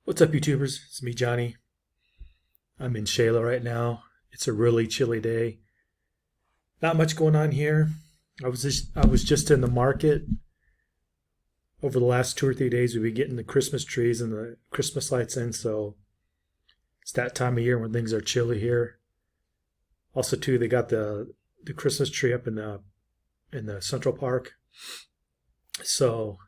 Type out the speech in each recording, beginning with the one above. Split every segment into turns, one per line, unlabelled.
What's up, YouTubers? It's me, Johnny. I'm in Shayla right now. It's a really chilly day. Not much going on here. I was just in the market over the last 2 or 3 days. We've been getting the Christmas trees and the Christmas lights in, so it's that time of year when things are chilly here. Also, too, they got the Christmas tree up in the Central Park. So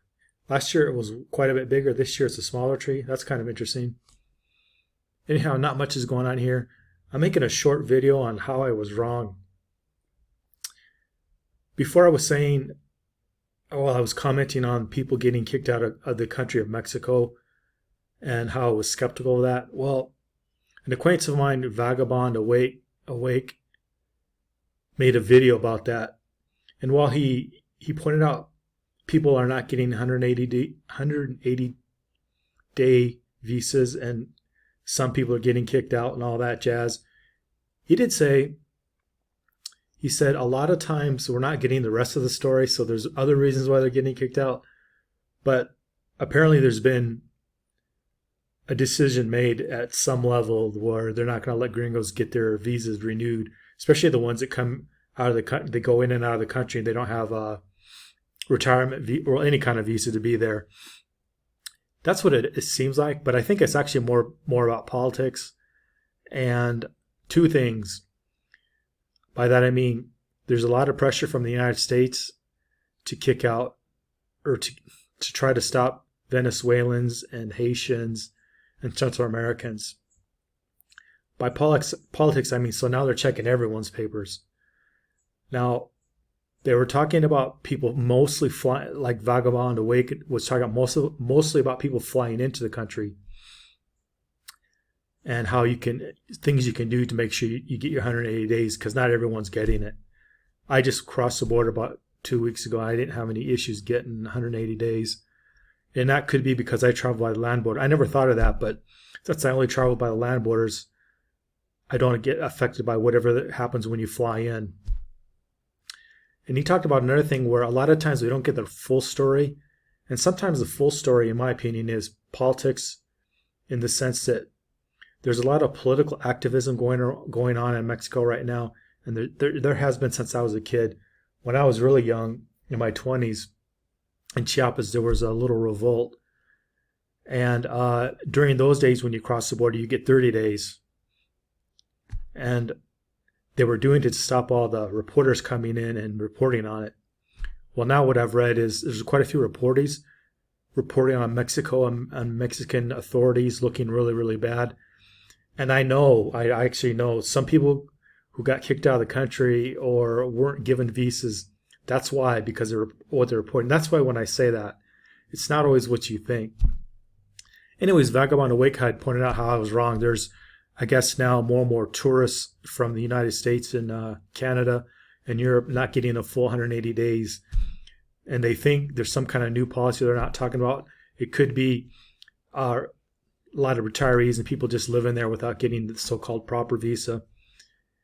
last year it was quite a bit bigger. This year it's a smaller tree. That's kind of interesting. Anyhow, not much is going on here. I'm making a short video on how I was wrong. Before I was saying, well, I was commenting on people getting kicked out of the country of Mexico and how I was skeptical of that. Well, an acquaintance of mine, Vagabond Awake, made a video about that. And while he pointed out people are not getting 180 day visas and some people are getting kicked out and all that jazz, he did say, he said a lot of times we're not getting the rest of the story, so there's other reasons why they're getting kicked out. But apparently there's been a decision made at some level where they're not going to let gringos get their visas renewed, especially the ones that come out of the country. They go in and out of the country and they don't have a retirement or any kind of visa to be there. That's what it seems like, but I think it's actually more about politics. And two things. By that I mean there's a lot of pressure from the United States to kick out or to try to stop Venezuelans and Haitians and Central Americans. By politics I mean, so now they're checking everyone's papers. Now, they were talking about people mostly flying, like Vagabond Awake was talking about mostly about people flying into the country and how things you can do to make sure you get your 180 days, because not everyone's getting it. I just crossed the border about 2 weeks ago. I didn't have any issues getting 180 days. And that could be because I travel by the land border. I never thought of that, but since I only travel by the land borders, I don't get affected by whatever happens when you fly in. And he talked about another thing where a lot of times we don't get the full story. And sometimes the full story, in my opinion, is politics, in the sense that there's a lot of political activism going on in Mexico right now. And there has been since I was a kid. When I was really young, in my 20s, in Chiapas, there was a little revolt. And during those days when you cross the border, you get 30 days. And they were doing it to stop all the reporters coming in and reporting on it. Well, now what I've read is there's quite a few reporters reporting on Mexico and Mexican authorities looking really, really bad. And I actually know some people who got kicked out of the country or weren't given visas. That's why, because of what they're reporting. That's why when I say that, it's not always what you think. Anyways, Vagabond Awake had pointed out how I was wrong. There's, I guess, now more and more tourists from the United States and Canada and Europe not getting a full 180 days. And they think there's some kind of new policy they're not talking about. It could be a lot of retirees and people just living there without getting the so-called proper visa.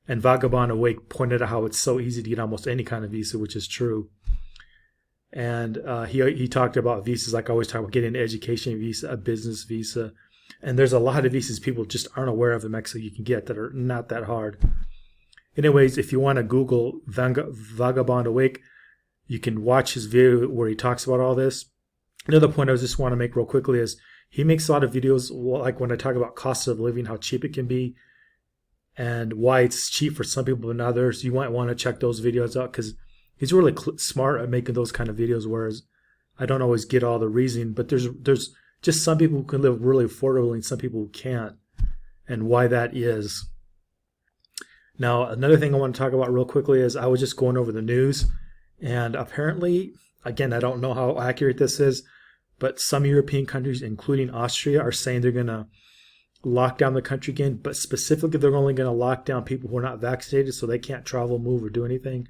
And Vagabond Awake pointed out how it's so easy to get almost any kind of visa, which is true. And he talked about visas like I always talk about, getting an education visa, a business visa. And there's a lot of visas people just aren't aware of in Mexico you can get that are not that hard. Anyways, if you want to Google Vagabond Awake, you can watch his video where he talks about all this. Another point I just want to make real quickly is he makes a lot of videos like when I talk about cost of living, how cheap it can be, and why it's cheap for some people and others. You might want to check those videos out because he's really smart at making those kind of videos, whereas I don't always get all the reasoning, but there's just some people who can live really affordably and some people who can't, and why that is. Now, another thing I want to talk about real quickly is I was just going over the news, and apparently, again, I don't know how accurate this is, but some European countries, including Austria, are saying they're going to lock down the country again, but specifically they're only going to lock down people who are not vaccinated so they can't travel, move, or do anything.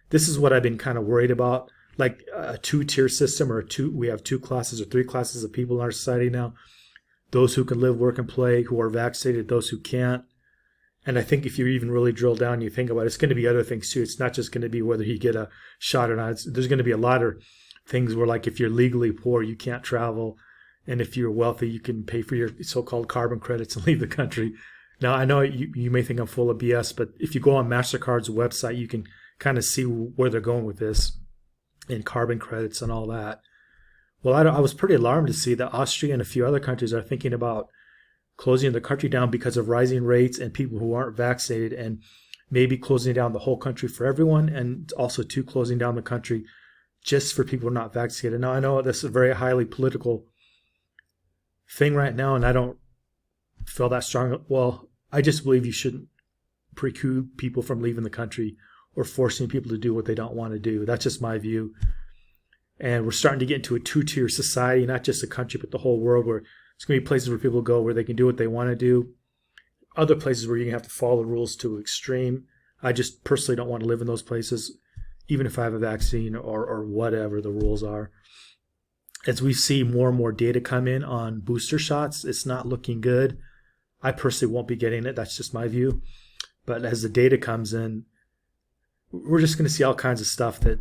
This is what I've been kind of worried about. Like a two-tier system, or we have 2 classes or 3 classes of people in our society now. Those who can live, work, and play, who are vaccinated, those who can't. And I think if you even really drill down, you think about it, it's going to be other things too. It's not just going to be whether you get a shot or not. There's going to be a lot of things where, like, if you're legally poor, you can't travel. And if you're wealthy, you can pay for your so-called carbon credits and leave the country. Now, I know you may think I'm full of BS, but if you go on MasterCard's website, you can kind of see where they're going with this and carbon credits and all that. Well, I was pretty alarmed to see that Austria and a few other countries are thinking about closing the country down because of rising rates and people who aren't vaccinated, and maybe closing down the whole country for everyone, and also too closing down the country just for people who are not vaccinated. Now, I know this is a very highly political thing right now, and I don't feel that strong. Well, I just believe you shouldn't preclude people from leaving the country or forcing people to do what they don't want to do. That's just my view. And we're starting to get into a two-tier society, not just the country, but the whole world, where it's going to be places where people go where they can do what they want to do. Other places where you're going to have to follow the rules to extreme. I just personally don't want to live in those places, even if I have a vaccine or whatever the rules are. As we see more and more data come in on booster shots, it's not looking good. I personally won't be getting it. That's just my view. But as the data comes in, we're just going to see all kinds of stuff that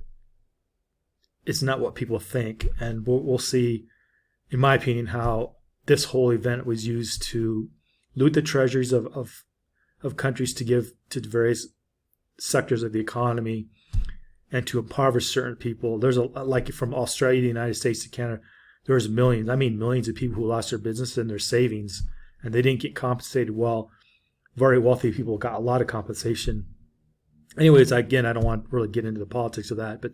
is not what people think. And we'll see, in my opinion, how this whole event was used to loot the treasuries of countries to give to various sectors of the economy and to impoverish certain people. There's like from Australia to the United States to Canada, there's millions of people who lost their business and their savings, and they didn't get compensated well. Very wealthy people got a lot of compensation. Anyways, again, I don't want to really get into the politics of that, but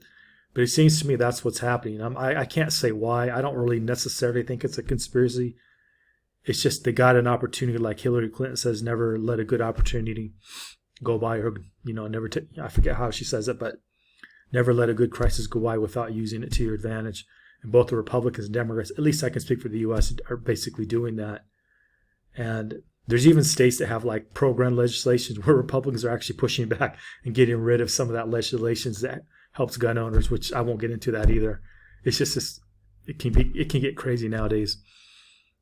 it seems to me that's what's happening. I can't say why. I don't really necessarily think it's a conspiracy. It's just they got an opportunity, like Hillary Clinton says, never let a good opportunity go by, or never. I forget how she says it, but never let a good crisis go by without using it to your advantage. And both the Republicans and Democrats, at least I can speak for the U.S., are basically doing that. And there's even states that have like pro-gun legislation where Republicans are actually pushing back and getting rid of some of that legislation that helps gun owners, which I won't get into that either. It's just this, it can get crazy nowadays.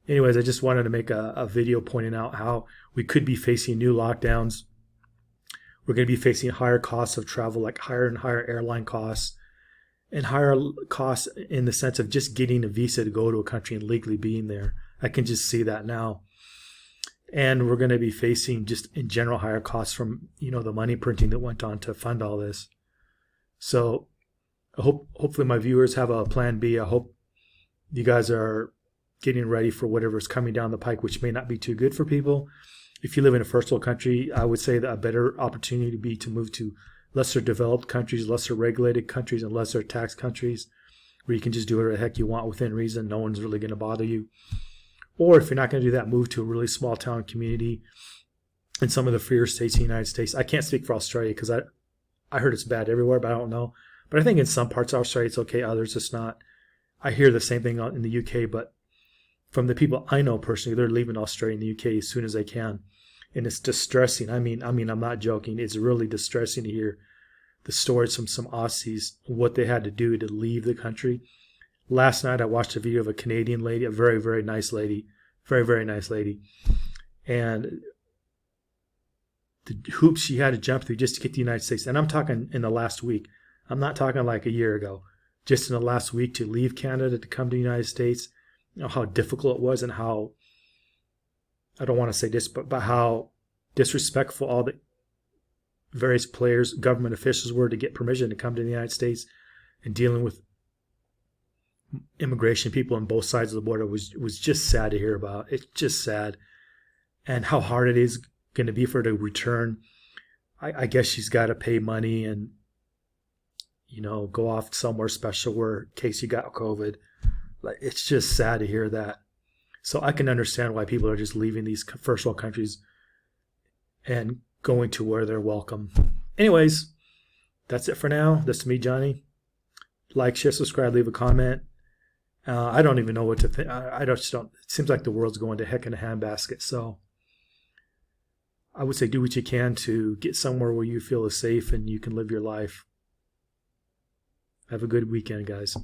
Anyways, I just wanted to make a video pointing out how we could be facing new lockdowns. We're going to be facing higher costs of travel, like higher and higher airline costs, and higher costs in the sense of just getting a visa to go to a country and legally being there. I can just see that now. And we're going to be facing just in general higher costs from, the money printing that went on to fund all this. So hopefully my viewers have a plan B. I hope you guys are getting ready for whatever's coming down the pike, which may not be too good for people. If you live in a first world country, I would say that a better opportunity would be to move to lesser developed countries, lesser regulated countries, and lesser tax countries, where you can just do whatever the heck you want within reason. No one's really going to bother you. Or if you're not going to do that, move to a really small town community in some of the freer states in the United States. I can't speak for Australia because I heard it's bad everywhere, but I don't know. But I think in some parts of Australia it's okay, others it's not. I hear the same thing in the UK, but from the people I know personally, they're leaving Australia and the UK as soon as they can. And it's distressing. I mean, I'm not joking. It's really distressing to hear the stories from some Aussies, what they had to do to leave the country. Last night I watched a video of a Canadian lady, a very, very nice lady, very, very nice lady. And the hoops she had to jump through just to get to the United States. And I'm talking in the last week. I'm not talking like a year ago. Just in the last week to leave Canada to come to the United States. How difficult it was, and how, I don't want to say this, but how disrespectful all the various players, government officials were to get permission to come to the United States, and dealing with immigration people on both sides of the border was just sad to hear about. It's just sad. And how hard it is going to be for her to return. I guess she's got to pay money and, go off somewhere special where in case you got COVID. Like, it's just sad to hear that. So I can understand why people are just leaving these first world countries and going to where they're welcome. Anyways, that's it for now. This is me, Johnny. Like, share, subscribe, leave a comment. I don't even know what to think. I just don't. It seems like the world's going to heck in a handbasket. So I would say do what you can to get somewhere where you feel is safe and you can live your life. Have a good weekend, guys.